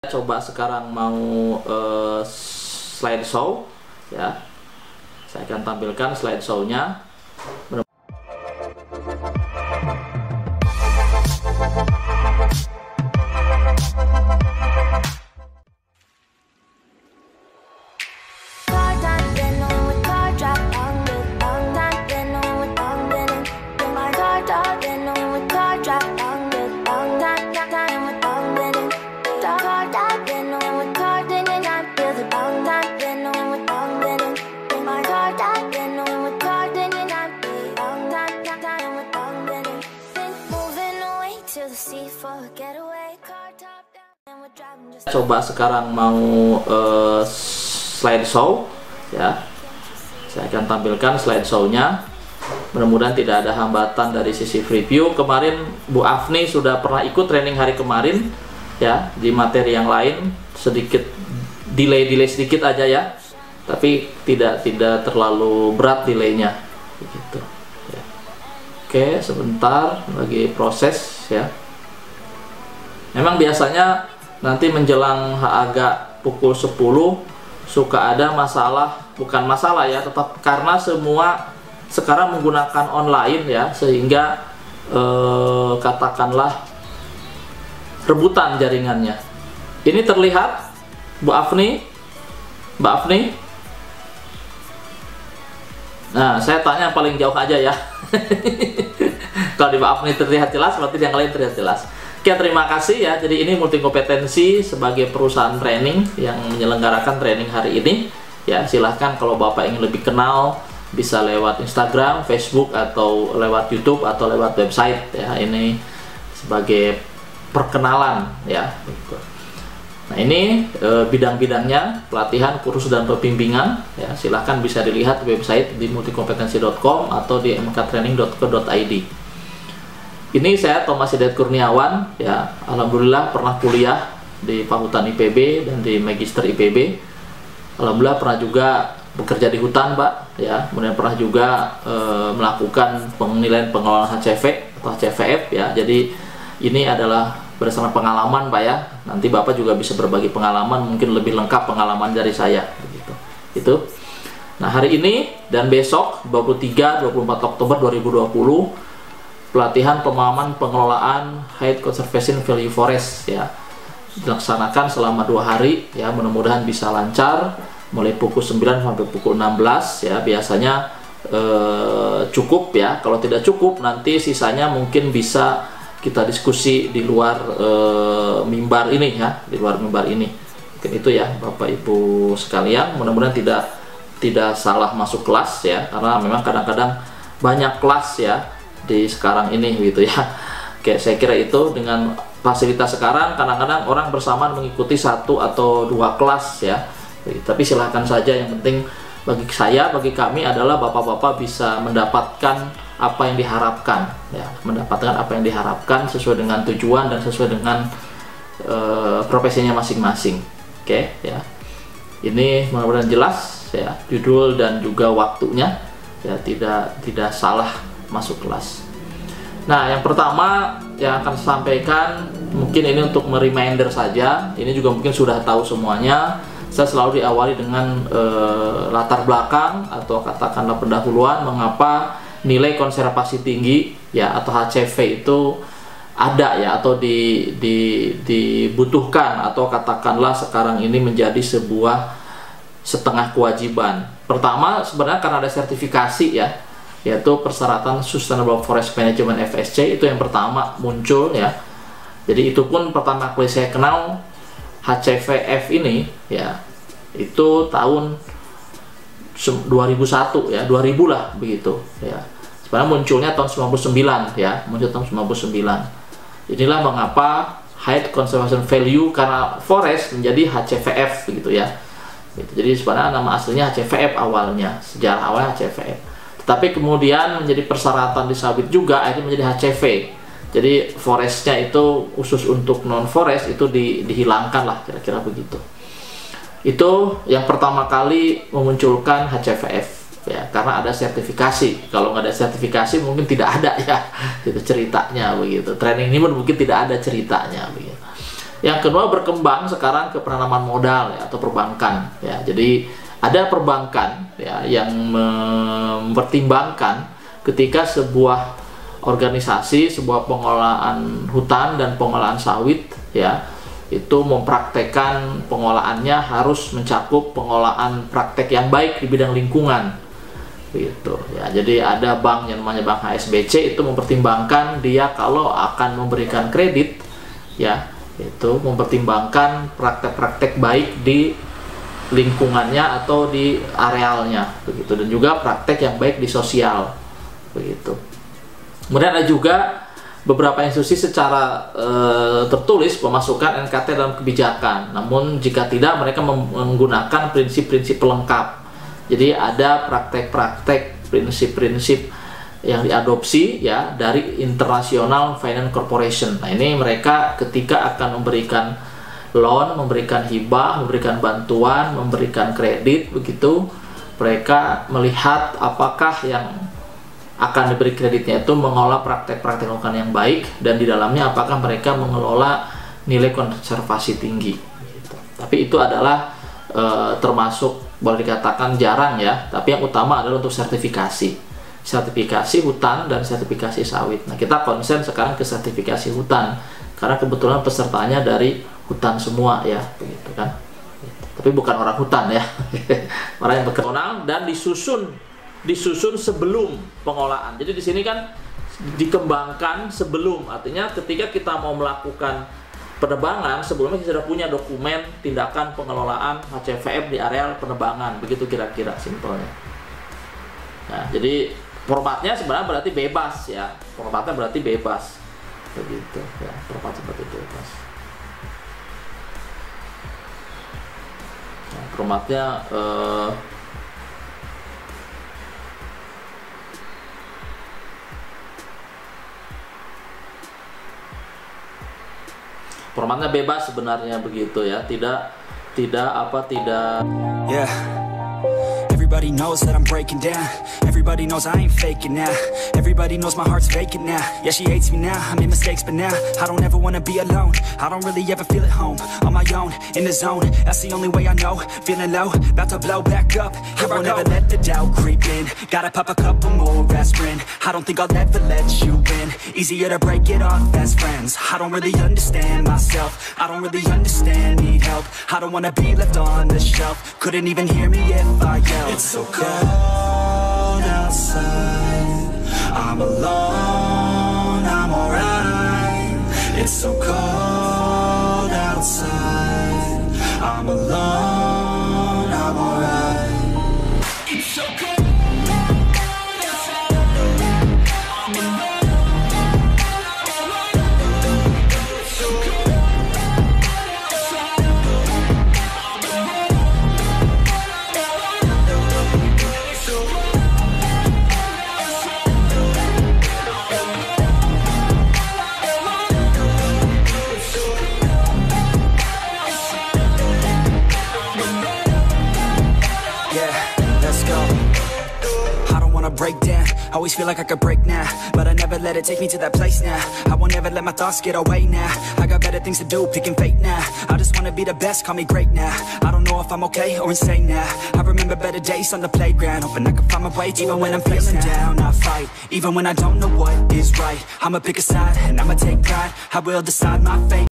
Coba sekarang mau slideshow ya. Saya akan tampilkan slideshow-nya. Coba sekarang mau slideshow ya. Saya akan tampilkan slideshow-nya. Mudah-mudahan tidak ada hambatan dari sisi preview. Kemarin Bu Afni sudah pernah ikut training hari kemarin ya, di materi yang lain. Sedikit delay sedikit aja ya, tapi tidak terlalu berat delaynya begitu ya. Oke, sebentar lagi proses ya. Memang biasanya nanti menjelang agak pukul 10 suka ada masalah, bukan masalah ya, tetap karena semua sekarang menggunakan online ya, sehingga katakanlah rebutan jaringannya. Ini terlihat Bu Afni, Mbak Afni. Nah, saya tanya paling jauh aja ya. Kalau di Mbak Afni terlihat jelas, berarti yang lain terlihat jelas. Oke, terima kasih ya. Jadi ini Multi Kompetensi sebagai perusahaan training yang menyelenggarakan training hari ini. Ya, silahkan kalau Bapak ingin lebih kenal bisa lewat Instagram, Facebook, atau lewat YouTube atau lewat website ya. Ini sebagai perkenalan ya. Nah, ini bidang-bidangnya pelatihan, kursus dan pembimbingan ya. Silahkan bisa dilihat di website di multikompetensi.com atau di mktraining.co.id. Ini saya Thomas Hidayat Kurniawan ya, alhamdulillah pernah kuliah di Fakultas IPB dan di Magister IPB. Alhamdulillah pernah juga bekerja di hutan, Pak ya. Kemudian pernah juga melakukan penilaian pengelolaan HCV atau HCVF ya. Jadi ini adalah berdasarkan pengalaman, Pak ya. Nanti Bapak juga bisa berbagi pengalaman, mungkin lebih lengkap pengalaman dari saya begitu. Itu. Nah, hari ini dan besok 23-24 Oktober 2020 pelatihan pemahaman pengelolaan High Conservation Value Forest ya, dilaksanakan selama 2 hari ya. Mudah-mudahan bisa lancar mulai pukul 9 sampai pukul 16 ya. Biasanya cukup ya. Kalau tidak cukup nanti sisanya mungkin bisa kita diskusi di luar mimbar ini ya, di luar mimbar ini. Mungkin itu ya Bapak Ibu sekalian. Mudah-mudahan tidak salah masuk kelas ya, karena memang kadang-kadang banyak kelas ya di sekarang ini gitu ya. Oke, saya kira itu dengan fasilitas sekarang kadang-kadang orang bersamaan mengikuti 1 atau 2 kelas ya. Tapi silahkan saja, yang penting bagi saya, bagi kami adalah bapak-bapak bisa mendapatkan apa yang diharapkan ya, mendapatkan apa yang diharapkan sesuai dengan tujuan dan sesuai dengan profesinya masing-masing. Oke ya. Ini mudah-mudahan jelas ya, judul dan juga waktunya ya, tidak salah masuk kelas. Nah, yang pertama yang akan saya sampaikan, mungkin ini untuk mereminder saja. Ini juga mungkin sudah tahu semuanya. Saya selalu diawali dengan latar belakang atau katakanlah pendahuluan mengapa nilai konservasi tinggi ya atau HCV itu ada ya, atau dibutuhkan, atau katakanlah sekarang ini menjadi sebuah setengah kewajiban. Pertama sebenarnya karena ada sertifikasi ya, yaitu persyaratan Sustainable Forest Management FSC, itu yang pertama muncul ya. Jadi itu pun pertama kali saya kenal HCVF ini ya, itu tahun 2001 ya, 2000 lah begitu ya. Sebenarnya munculnya tahun 99 ya, muncul tahun 99. Inilah mengapa High Conservation Value karena forest menjadi HCVF begitu ya. Gitu. Jadi sebenarnya nama aslinya HCVF awalnya, sejarah awalnya HCVF. Tapi kemudian menjadi persyaratan di sawit juga, akhirnya menjadi HCV. Jadi forestnya itu khusus untuk non forest itu dihilangkan lah, kira-kira begitu. Itu yang pertama kali memunculkan HCVF ya, karena ada sertifikasi. Kalau nggak ada sertifikasi mungkin tidak ada ya, itu ceritanya begitu. Training ini mungkin tidak ada ceritanya begitu. Yang kedua, berkembang sekarang ke penanaman modal ya, atau perbankan ya. Jadi ada perbankan ya yang mempertimbangkan ketika sebuah organisasi, sebuah pengelolaan hutan dan pengelolaan sawit ya, itu mempraktekkan pengolahannya harus mencakup pengelolaan praktek yang baik di bidang lingkungan gitu ya. Jadi ada bank yang namanya Bank HSBC, itu mempertimbangkan dia kalau akan memberikan kredit ya, itu mempertimbangkan praktek-praktek baik di lingkungannya atau di arealnya begitu, dan juga praktek yang baik di sosial begitu. Kemudian ada juga beberapa institusi secara tertulis memasukkan NKT dalam kebijakan, namun jika tidak mereka menggunakan prinsip-prinsip pelengkap. Jadi ada praktek-praktek, prinsip-prinsip yang diadopsi ya dari International Finance Corporation. Nah, ini mereka ketika akan memberikan loan, memberikan hibah, memberikan bantuan, memberikan kredit begitu, mereka melihat apakah yang akan diberi kreditnya itu mengelola praktek-praktek lingkungan yang baik, dan di dalamnya apakah mereka mengelola nilai konservasi tinggi gitu. Tapi itu adalah termasuk boleh dikatakan jarang ya, tapi yang utama adalah untuk sertifikasi hutan dan sertifikasi sawit. Nah, kita konsen sekarang ke sertifikasi hutan karena kebetulan pesertanya dari hutan semua ya, begitu kan. Tapi bukan orang hutan ya, orang yang bekerja, dan disusun sebelum pengolahan. Jadi di sini kan dikembangkan sebelum, artinya ketika kita mau melakukan penebangan, sebelumnya kita sudah punya dokumen tindakan pengelolaan HCFF di areal penebangan, begitu kira-kira simpelnya. Nah, jadi formatnya sebenarnya berarti bebas ya, formatnya berarti bebas begitu ya, format seperti itu bebas. Nah, formatnya formatnya bebas sebenarnya begitu ya, tidak Yeah. Everybody knows that I'm breaking down. Everybody knows I ain't faking now. Everybody knows my heart's vacant now. Yeah, she hates me now, I made mistakes, but now I don't ever wanna be alone. I don't really ever feel at home. On my own, in the zone, that's the only way I know. Feeling low, about to blow back up. Here I won't ever let the doubt creep in. Gotta pop a couple more aspirin. I don't think I'll ever let you in. Easier to break it off best friends. I don't really understand myself. I don't really understand, need help. I don't wanna be left on the shelf. Couldn't even hear me if I yelled. It's so cold outside, I'm alone, I'm alright. It's so cold outside, I'm alone, I'm alright. It's so cold outside, I'm alone, it's so cold outside, I'm alone. Break down, always feel like I could break now, but I never let it take me to that place now. I won't ever let my thoughts get away now. I got better things to do, picking fate now. I just wanna be the best, call me great now. I don't know if I'm okay or insane now. I remember better days on the playground, hoping I can find my way. Even when I'm feeling down, I fight. Even when I don't know what is right, I'ma pick a side and I'ma take pride. I will decide my fate.